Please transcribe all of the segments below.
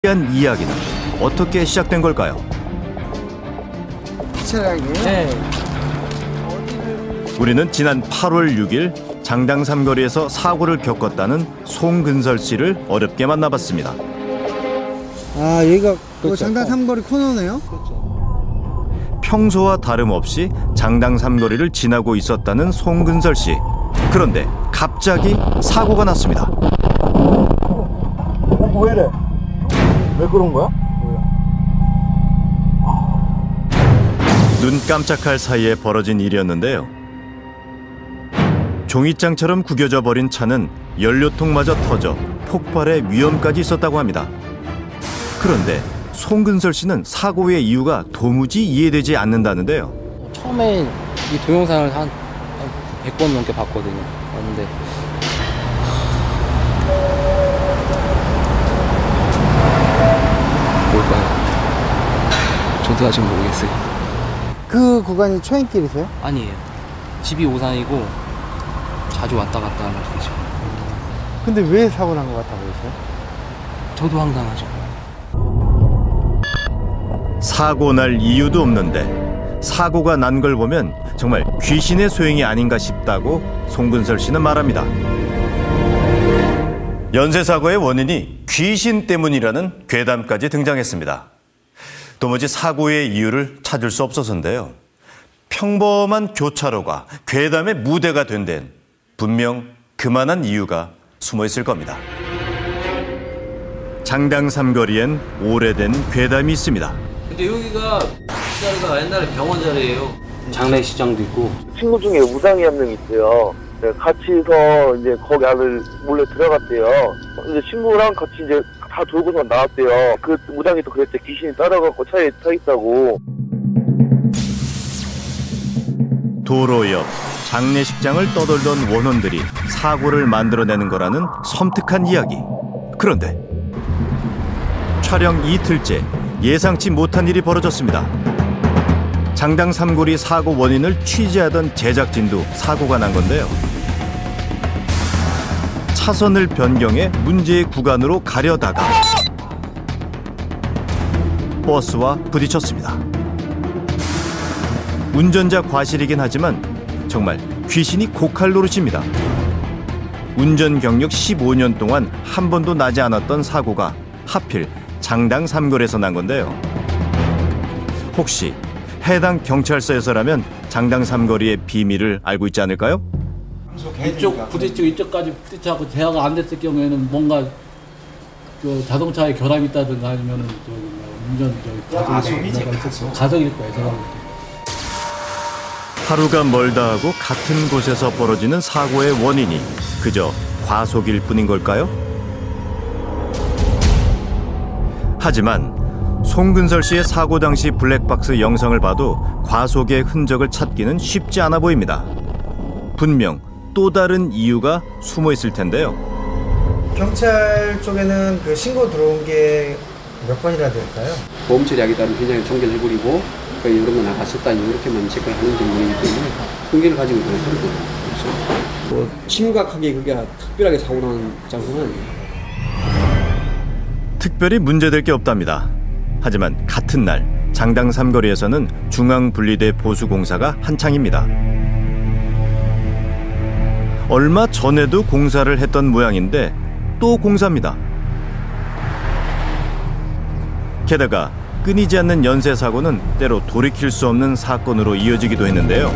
한 이야기는 어떻게 시작된 걸까요? 차량이에요? 네. 우리는 지난 8월 6일 장당 삼거리에서 사고를 겪었다는 송근설 씨를 어렵게 만나봤습니다. 아, 여기가 그렇죠. 장당 삼거리 코너네요? 평소와 다름없이 장당 삼거리를 지나고 있었다는 송근설 씨. 그런데 갑자기 사고가 났습니다. 왜 이래? 왜 그런 거야? 눈 깜짝할 사이에 벌어진 일이었는데요. 종이장처럼 구겨져 버린 차는 연료통마저 터져 폭발의 위험까지 있었다고 합니다. 그런데 송근설 씨는 사고의 이유가 도무지 이해되지 않는다는데요. 처음에 이 동영상을 한 100번 넘게 봤거든요. 봤는데 뭘까요? 저도 아직 모르겠어요. 그 구간이 초행길이세요? 아니에요. 집이 오산이고 자주 왔다 갔다 하는 길이죠. 근데 왜 사고 난 것 같아 보이세요? 저도 황당하죠. 사고 날 이유도 없는데 사고가 난 걸 보면 정말 귀신의 소행이 아닌가 싶다고 송근설 씨는 말합니다. 연쇄사고의 원인이 귀신 때문이라는 괴담까지 등장했습니다. 도무지 사고의 이유를 찾을 수 없어서인데요. 평범한 교차로가 괴담의 무대가 된 데는 분명 그만한 이유가 숨어 있을 겁니다. 장당 삼거리엔 오래된 괴담이 있습니다. 근데 여기가 자리가 옛날에 병원 자리예요. 장례식장도 있고. 친구 중에 무당이 한 명 있어요. 네, 같이서 이제 거기 안을 몰래 들어갔대요. 이제 친구랑 같이 이제 다 돌고서 나왔대요. 그 무당이 또 그랬대. 귀신이 따라가고 차에 타 있다고. 도로 옆 장례식장을 떠돌던 원혼들이 사고를 만들어내는 거라는 섬뜩한 이야기. 그런데 촬영 이틀째 예상치 못한 일이 벌어졌습니다. 장당 삼거리 사고 원인을 취재하던 제작진도 사고가 난 건데요. 차선을 변경해 문제의 구간으로 가려다가 버스와 부딪혔습니다. 운전자 과실이긴 하지만 정말 귀신이 고칼 노릇입니다. 운전 경력 15년 동안 한 번도 나지 않았던 사고가 하필 장당 삼거리에서 난 건데요. 혹시 해당 경찰서에서라면 장당 삼거리의 비밀을 알고 있지 않을까요? 이쪽 부딪히고 이쪽까지 부딪혀서 대화가 안 됐을 경우에는 뭔가 그 자동차에 결함이 있다든가 아니면은 운전 가석일 거예요. 제가 볼 때. 하루가 멀다 하고 같은 곳에서 벌어지는 사고의 원인이 그저 과속일 뿐인 걸까요? 하지만 송근설 씨의 사고 당시 블랙박스 영상을 봐도 과속의 흔적을 찾기는 쉽지 않아 보입니다. 분명 또 다른 이유가 숨어 있을 텐데요. 경찰 쪽에는 그 신고 들어온 게 몇 번이나 될까요? 보험 처리하기 따른 굉장히 종결해버리고 이런 거 나갔었다 이렇게만 체크를 하는 경우이기 때문에 통계를 가지고 있는 그런 거죠. 뭐 심각하게 그게 특별하게 사고 나는 장소는 아니에요. 특별히 문제될 게 없답니다. 하지만 같은 날 장당 삼거리에서는 중앙분리대 보수공사가 한창입니다. 얼마 전에도 공사를 했던 모양인데 또 공사입니다. 게다가 끊이지 않는 연쇄사고는 때로 돌이킬 수 없는 사건으로 이어지기도 했는데요.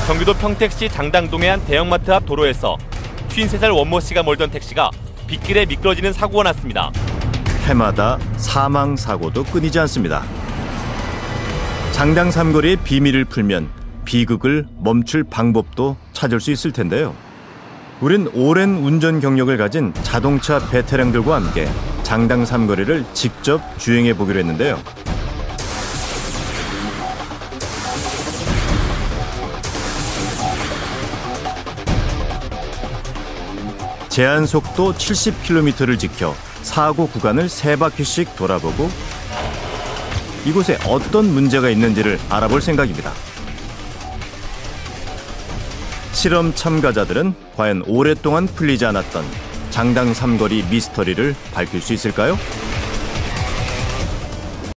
경기도 평택시 장당동의 한 대형마트 앞 도로에서 53살 원모 씨가 몰던 택시가 빗길에 미끄러지는 사고가 났습니다. 해마다 사망사고도 끊이지 않습니다. 장당 삼거리의 비밀을 풀면 비극을 멈출 방법도 찾을 수 있을 텐데요. 우린 오랜 운전 경력을 가진 자동차 베테랑들과 함께 장당 삼거리를 직접 주행해 보기로 했는데요. 제한 속도 70km를 지켜 사고 구간을 3바퀴씩 돌아보고 이곳에 어떤 문제가 있는지를 알아볼 생각입니다. 실험 참가자들은 과연 오랫동안 풀리지 않았던 장당 삼거리 미스터리를 밝힐 수 있을까요?